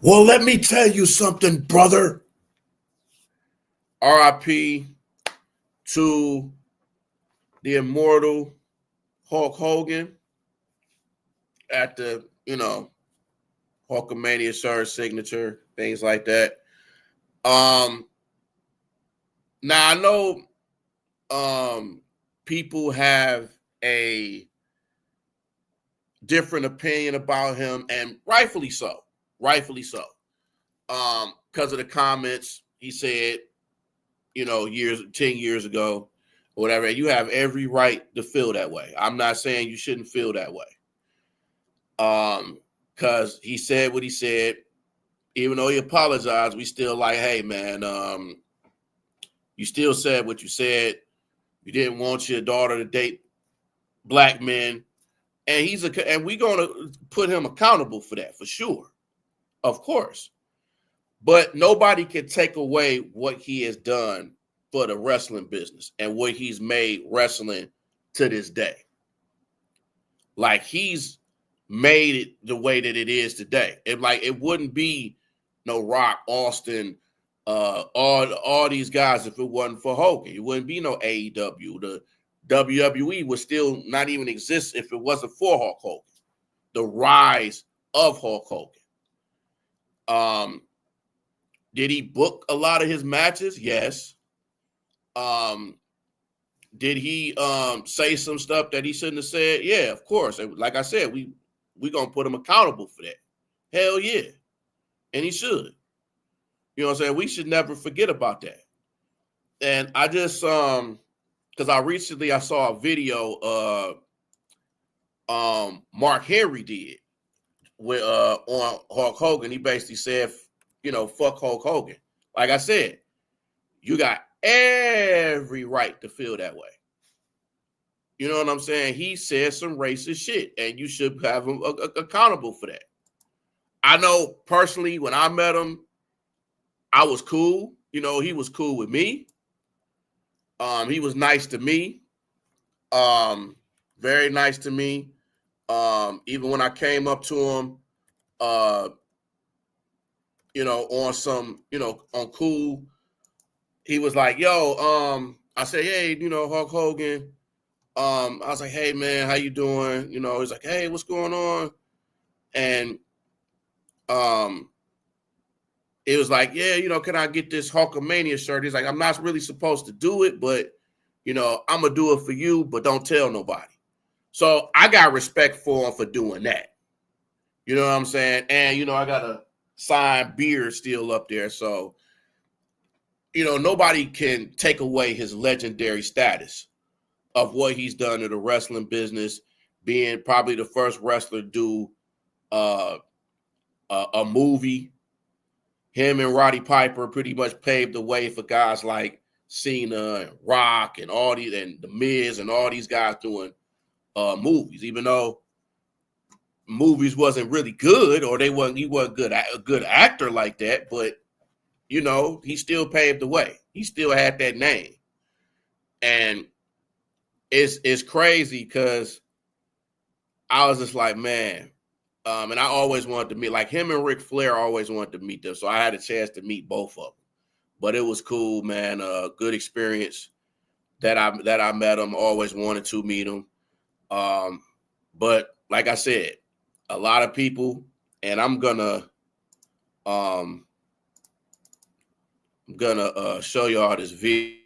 Well, let me tell you something, brother. RIP to the immortal Hulk Hogan at the, Hulkamania shirt signature, things like that. Um, Now I know people have a different opinion about him, and rightfully so. Rightfully so. Because of the comments he said, years 10 years ago, or whatever. You have every right to feel that way. I'm not saying you shouldn't feel that way. Because he said what he said, even though he apologized, we still like, hey man, you still said what you said. You didn't want your daughter to date black men, and and we're gonna put him accountable for that for sure, of course. But nobody can take away what he has done for the wrestling business and what he's made wrestling to this day. Like he's made it the way that it is today. It wouldn't be no Rock, Austin, all these guys if it wasn't for Hogan. It wouldn't be no AEW. The WWE would still not even exist if it wasn't for Hulk Hogan. The rise of Hulk Hogan. Did he book a lot of his matches? Yes. Um, did he say some stuff that he shouldn't have said? Yeah, of course. And like I said, we gonna put him accountable for that. Hell yeah. And he should. You know what I'm saying? We should never forget about that. And I just because I saw a video Mark Henry did with on Hulk Hogan. He basically said, fuck Hulk Hogan. Like I said, you got every right to feel that way. You know what I'm saying? He said some racist shit, and you should have him accountable for that. I know personally when I met him, I was cool. He was cool with me. He was nice to me. Very nice to me. Even when I came up to him, uh, on some, on cool, he was like, yo, I said, hey, Hulk Hogan. I was like, hey man, how you doing? He's like, hey, what's going on? And um it was like, yeah, can I get this Hulkamania shirt? He's like, I'm not really supposed to do it, but I'm gonna do it for you, but don't tell nobody. So I got respect for him for doing that. You know what I'm saying? And I got a signed beard still up there. So, nobody can take away his legendary status of what he's done to the wrestling business, being probably the first wrestler to do uh, a movie. Him and Roddy Piper pretty much paved the way for guys like Cena and Rock and all these, and the Miz and all these guys doing movies. Even though movies wasn't really good, or he wasn't a good actor like that, but he still paved the way. He still had that name, and it's crazy because I was just like, man. And I always wanted to meet, like him and Ric Flair, always wanted to meet them. So I had a chance to meet both of them. But it was cool, man. Good experience that I met him. Always wanted to meet him. But like I said, a lot of people, and um I'm gonna show y'all this video.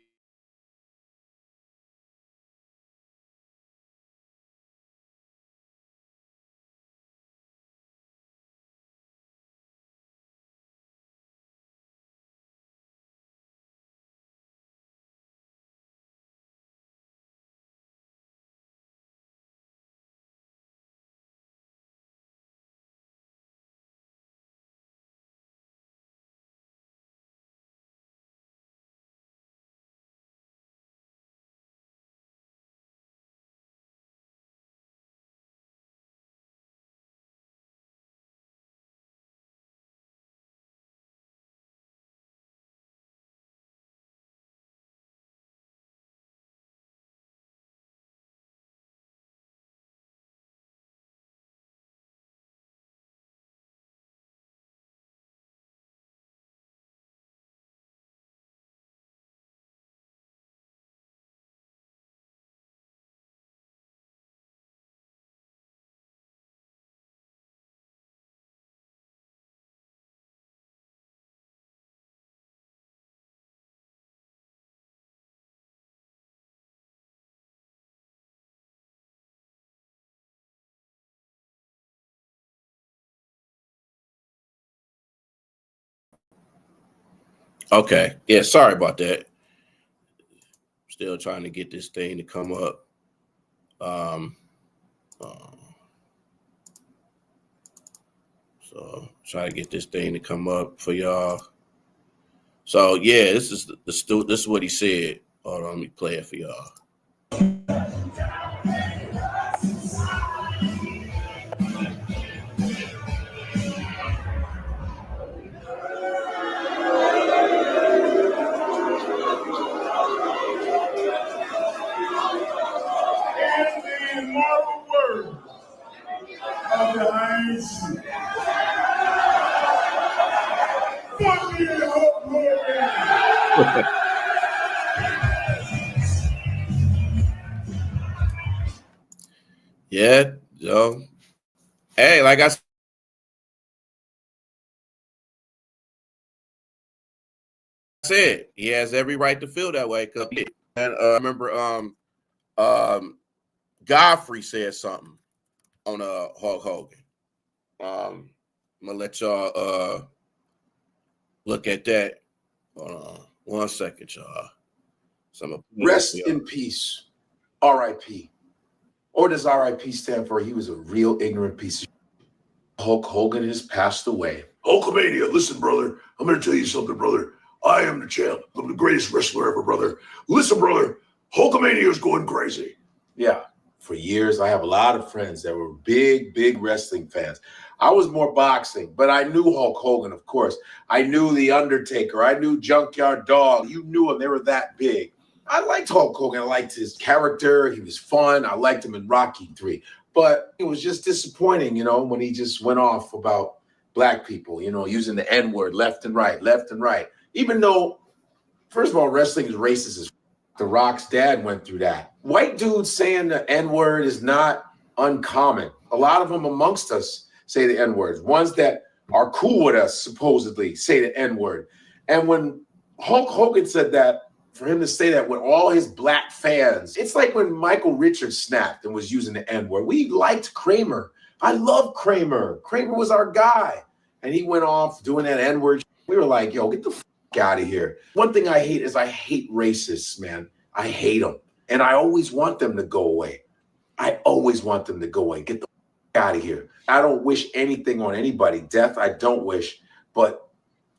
Okay. Yeah, sorry about that. Still trying to get this thing to come up. Uh, so try to get this thing to come up for y'all. So yeah, this is this is what he said. Hold on, let me play it for y'all. Yeah, so hey, like I said, he has every right to feel that way. And I remember Godfrey said something on Hulk Hogan. I'm gonna let y'all look at that. Hold on 1 second, y'all. So rest in peace, R.I.P. Or does R.I.P. stand for he was a real ignorant piece of shit? Hulk Hogan has passed away. Hulkamania, listen, brother. I'm going to tell you something, brother. I am the champ. I'm the greatest wrestler ever, brother. Listen, brother. Hulkamania is going crazy. Yeah. For years, I have a lot of friends that were big wrestling fans. I was more boxing, but I knew Hulk Hogan, of course. I knew The Undertaker. I knew Junkyard Dog. You knew them. They were that big. I liked Hulk Hogan. I liked his character. He was fun. I liked him in Rocky 3. But it was just disappointing, when he just went off about black people, using the N-word left and right. Even though, first of all, wrestling is racist as The Rock's dad went through that. White dudes saying the N-word is not uncommon. A lot of them amongst us say the N-words. Ones that are cool with us, supposedly, say the N-word. And when Hulk Hogan said that, for him to say that with all his black fans, it's like when Michael Richards snapped and was using the N-word. We liked Kramer. I love Kramer. Kramer was our guy. And he went off doing that N-word. We were like, yo, get the fuck out of here. One thing I hate is I hate racists, man. I hate them. And I always want them to go away. Get the fuck out of here. I don't wish anything on anybody. Death, I don't wish. But,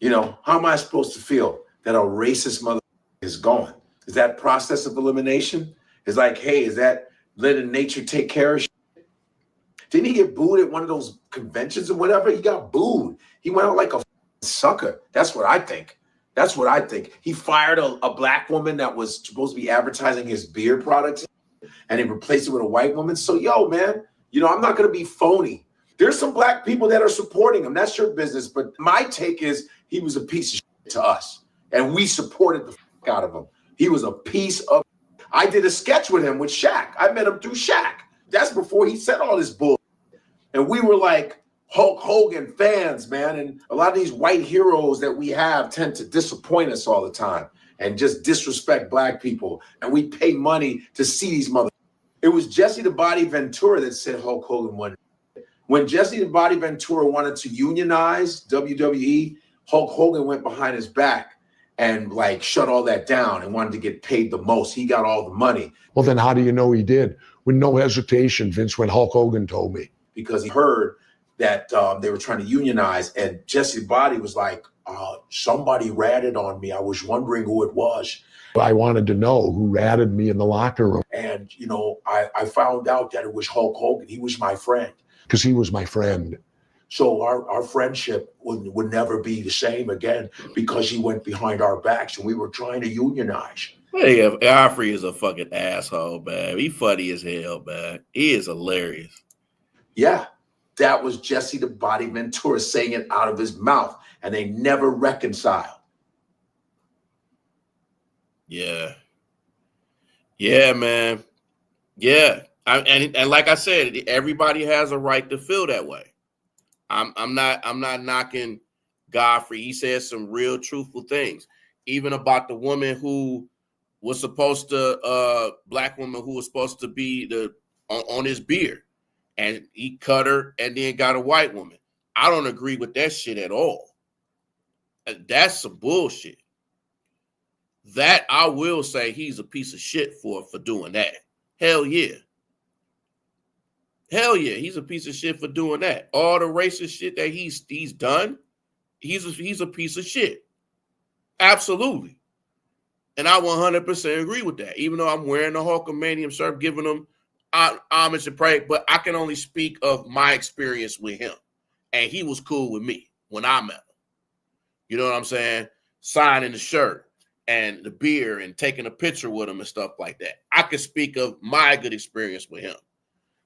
how am I supposed to feel that a racist mother is gone? Is that process of elimination? It's like, hey, is that letting nature take care of shit? Didn't he get booed at one of those conventions or whatever? He got booed. He went out like a sucker. That's what I think. He fired a black woman that was supposed to be advertising his beer products, and he replaced it with a white woman. So, yo, man, I'm not going to be phony. There's some black people that are supporting him. That's your business. But my take is he was a piece of shit to us, and we supported the fuck out of him. He was a piece of. I did a sketch with him with Shaq. I met him through Shaq. That's before he said all this bull. And we were like Hulk Hogan fans, man. And a lot of these white heroes that we have tend to disappoint us all the time and just disrespect black people. And we pay money to see these motherfuckers. It was Jesse the Body Ventura that said Hulk Hogan won. When Jesse the Body Ventura wanted to unionize WWE, Hulk Hogan went behind his back and shut all that down and wanted to get paid the most. He got all the money. Well, then how do you know he did? With no hesitation, Vince, when Hulk Hogan told me. Because he heard that they were trying to unionize, and Jesse Body was like, somebody ratted on me. I was wondering who it was. I wanted to know who ratted me in the locker room. And, I found out that it was Hulk Hogan. He was my friend. Because he was my friend. So our friendship would never be the same again because he went behind our backs and we were trying to unionize. Hey, Godfrey is a fucking asshole, man. He funny as hell, man. He is hilarious. Yeah, that was Jesse the Body Ventura saying it out of his mouth, and they never reconciled. Yeah, man. Yeah, and like I said, everybody has a right to feel that way. I'm not knocking Godfrey. He says some real truthful things, even about the woman who was supposed to, black woman who was supposed to be on his beard. And he cut her and then got a white woman. I don't agree with that shit at all. That's some bullshit. That I will say he's a piece of shit for doing that. Hell yeah. Hell yeah, he's a piece of shit for doing that. All the racist shit that he's done, he's a piece of shit. Absolutely. And I 100% agree with that. Even though I'm wearing the Hulkamanium shirt, giving him homage and praise, but I can only speak of my experience with him. And he was cool with me when I met him. You know what I'm saying? Signing the shirt and the beer and taking a picture with him and stuff like that. I could speak of my good experience with him.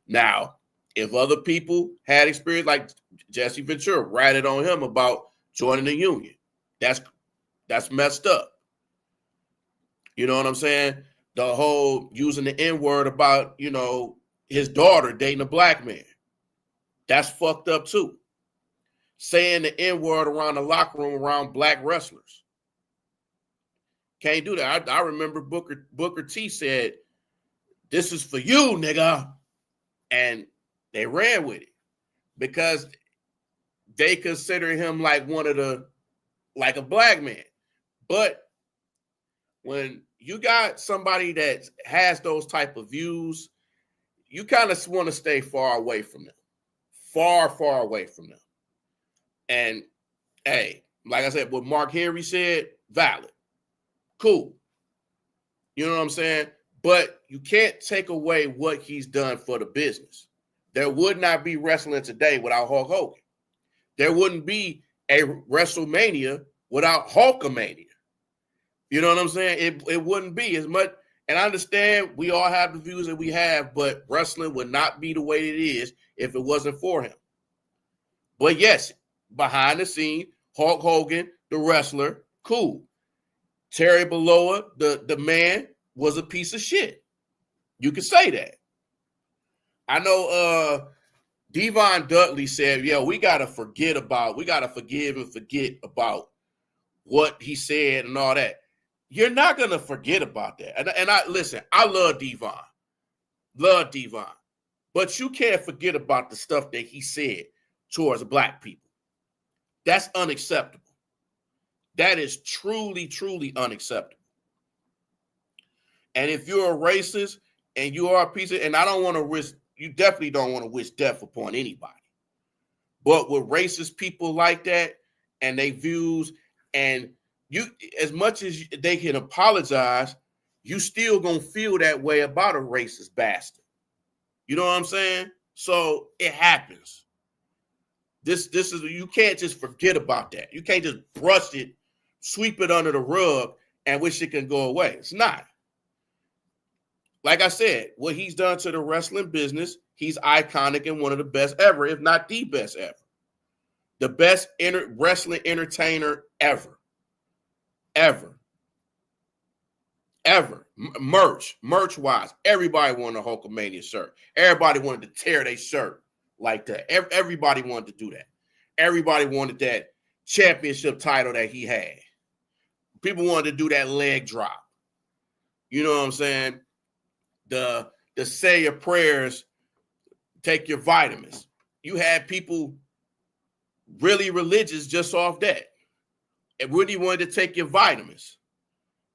Now, if other people had experience like Jesse Ventura ratted on him about joining the union, that's messed up. You know what I'm saying? The whole using the N-word about, his daughter dating a black man. That's fucked up too. Saying the N-word around the locker room around black wrestlers. Can't do that. I remember Booker T said, "This is for you, nigga." And they ran with it because they consider him like like a black man. But when you got somebody that has those type of views, you kind of want to stay far away from them. Far, far away from them. And, hey, like I said, what Mark Henry said, valid. Cool. You know what I'm saying? But you can't take away what he's done for the business. There would not be wrestling today without Hulk Hogan. There wouldn't be a WrestleMania without Hulkamania. You know what I'm saying? It wouldn't be as much. And I understand we all have the views that we have, but wrestling would not be the way it is if it wasn't for him. But yes, behind the scene, Hulk Hogan, the wrestler, cool. Terry Bollea, the man, was a piece of shit. You could say that. I know Devon Dudley said, "Yeah, we gotta forgive and forget about what he said and all that." You're not gonna forget about that. And I listen, I love Devon. But you can't forget about the stuff that he said towards black people. That's unacceptable. That is truly, truly unacceptable. And if you're a racist and you are a piece of, and I don't want to risk, you definitely don't want to wish death upon anybody. But with racist people like that and they views, and you, as much as they can apologize, you still gonna feel that way about a racist bastard. You know what I'm saying? So it happens. This is, you can't just forget about that. You can't just brush it, sweep it under the rug, and wish it can go away. It's not. Like I said, what he's done to the wrestling business, he's iconic and one of the best ever, if not the best ever. The best wrestling entertainer ever. Ever. Merch-wise, everybody wanted a Hulkamania shirt. Everybody wanted to tear their shirt like that. Everybody wanted to do that. Everybody wanted that championship title that he had. People wanted to do that leg drop. You know what I'm saying? The say your prayers, take your vitamins. You had people really religious just off that. And really wanted to take your vitamins.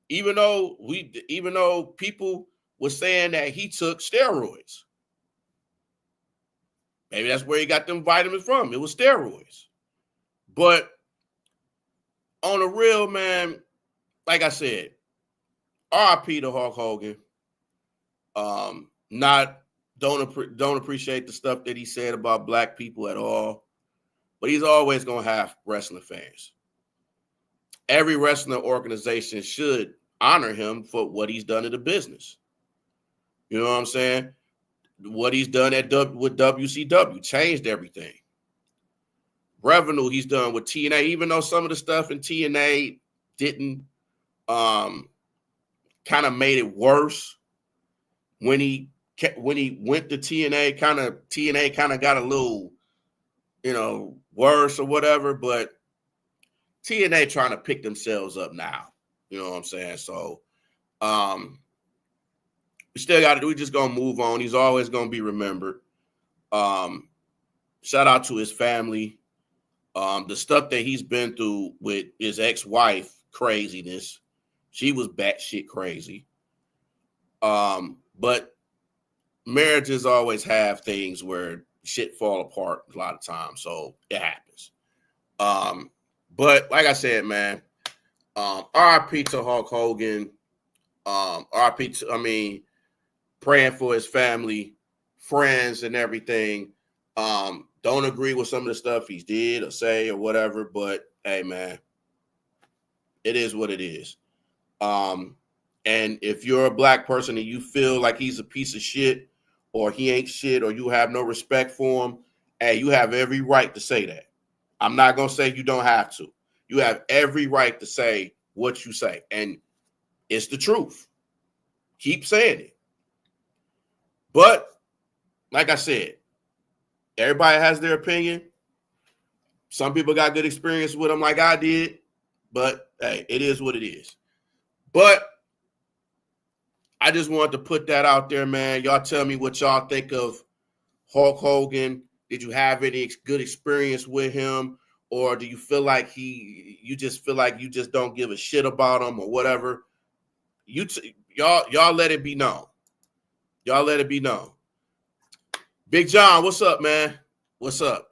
Even though people were saying that he took steroids. Maybe that's where he got them vitamins from. It was steroids. But on the real, man, like I said, RIP to Hulk Hogan. Don't appreciate the stuff that he said about black people at all. But he's always going to have wrestling fans. Every wrestling organization should honor him for what he's done in the business. You know what I'm saying? What he's done with WCW changed everything. Revenue he's done with TNA, even though some of the stuff in TNA didn't kind of made it worse. When he went to TNA, TNA kind of got a little, worse or whatever, but TNA trying to pick themselves up now. You know what I'm saying? So we just gonna move on. He's always gonna be remembered. Shout out to his family. The stuff that he's been through with his ex-wife, craziness. She was batshit crazy. But marriages always have things where shit fall apart a lot of times, so it happens. But like I said, man, RIP to Hulk Hogan. RIP to, praying for his family, friends, and everything. Don't agree with some of the stuff he did or say or whatever, but hey, man, it is what it is. And if you're a black person and you feel like he's a piece of shit or he ain't shit or you have no respect for him, hey, you have every right to say that. I'm not going to say you don't have to. You have every right to say what you say. And it's the truth. Keep saying it. But like I said, everybody has their opinion. Some people got good experience with him like I did. But hey, it is what it is. But I just wanted to put that out there, man. Y'all tell me what y'all think of Hulk Hogan. Did you have any good experience with him? Or do you feel like you just don't give a shit about him or whatever? Y'all let it be known. Y'all let it be known. Big John, what's up, man? What's up?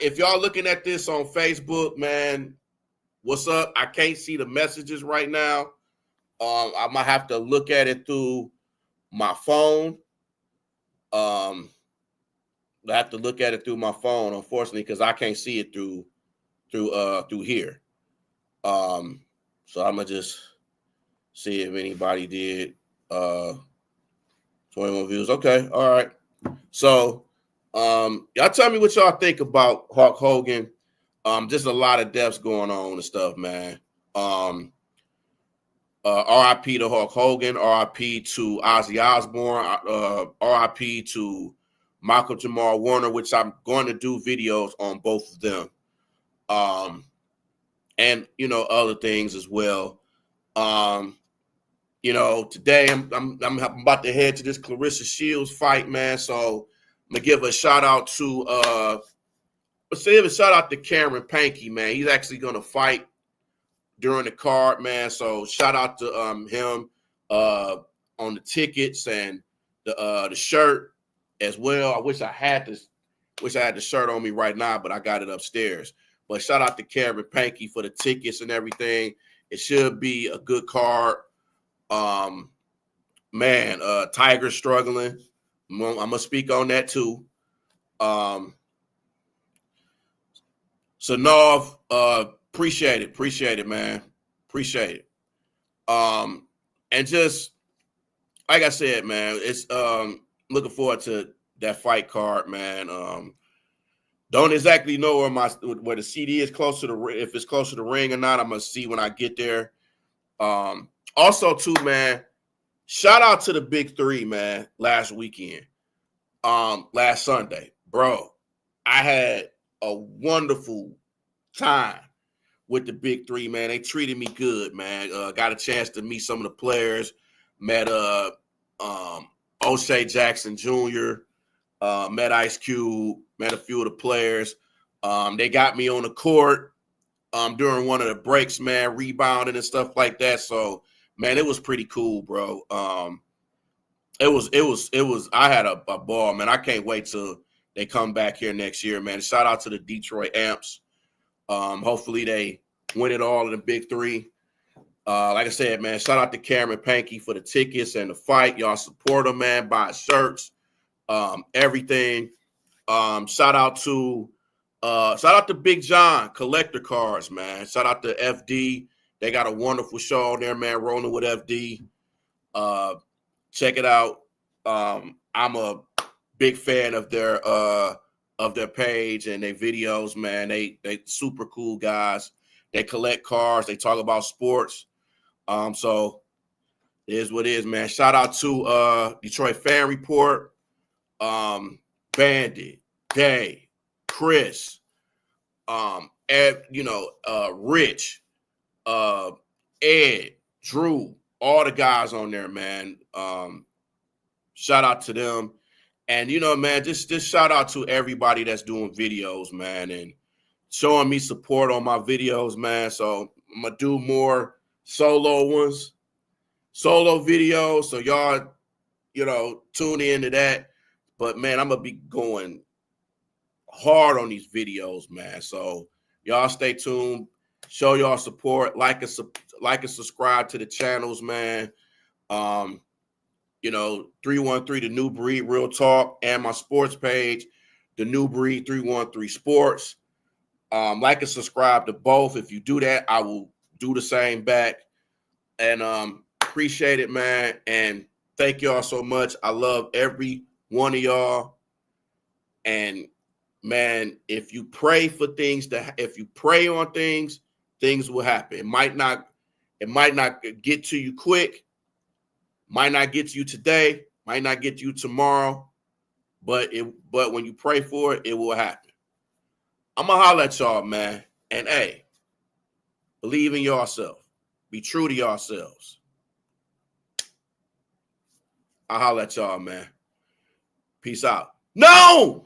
If y'all looking at this on Facebook, man, what's up? I can't see the messages right now. I might have to look at it through my phone. I have to look at it through my phone, unfortunately, because I can't see it through here. So I'm gonna just see if anybody did 21 views. Okay, all right. So y'all tell me what y'all think about Hulk Hogan. Just a lot of deaths going on and stuff, man. RIP to Hulk Hogan, RIP to Ozzy Osbourne, RIP to Michael Jamal Warner, which I'm going to do videos on both of them. And other things as well. Today I'm about to head to this Clarissa Shields fight, man. So I'm gonna give a shout out to Cameron Pankey, man. He's actually gonna fight during the card, man. So shout out to him on the tickets and the shirt as well. I wish I had the shirt on me right now, but I got it upstairs. But shout out to Cameron Pankey for the tickets and everything. It should be a good card. Tiger's struggling. I'm gonna speak on that too. So North, appreciate it, man. Appreciate it. And just like I said, man, it's looking forward to that fight card, man. Don't exactly know where the CD is if it's close to the ring or not. I'm gonna see when I get there. Also, too, man, shout out to the Big Three, man, last weekend. Last Sunday, bro. I had a wonderful time with the Big Three, man. They treated me good, man. Got a chance to meet some of the players. Met O'Shea Jackson Jr., met Ice Cube, met a few of the players. They got me on the court during one of the breaks, man, rebounding and stuff like that. So, man, it was pretty cool, bro. It was. I had a ball, man. I can't wait till they come back here next year, man. Shout out to the Detroit Amps. Hopefully they win it all in the Big Three. Like I said, man, shout out to Cameron Pankey for the tickets and the fight. Y'all support him, man. Buy shirts, everything. Shout out to Big John Collector Cards, man. Shout out to FD. They got a wonderful show on there, man. Rolling with FD. Check it out. I'm a big fan of their page and their videos, man. They super cool guys. They collect cars. They talk about sports. So it is what it is, man. Shout out to Detroit Fan Report, Bandit, Day, Chris, Rich, Ed, Drew, all the guys on there, man. Shout out to them. And, man, just shout out to everybody that's doing videos, man, and showing me support on my videos, man. So gonna do more solo ones, solo videos. So y'all, tune into that. But man, I'm gonna be going hard on these videos, man. So y'all stay tuned. Show y'all support. Like and subscribe to the channels, man. 313 The New Breed Real Talk, and my sports page, The New Breed 313 Sports. Like and subscribe to both. If you do that, I will do the same back. And appreciate it, man. And thank y'all so much. I love every one of y'all. And man, if you pray for things, if you pray on things, things will happen. It might not get to you quick, might not get to you today, might not get to you tomorrow, but when you pray for it, it will happen. I'm gonna holler at y'all, man. And hey, believe in yourself. Be true to yourselves. I'll holler at y'all, man. Peace out. No!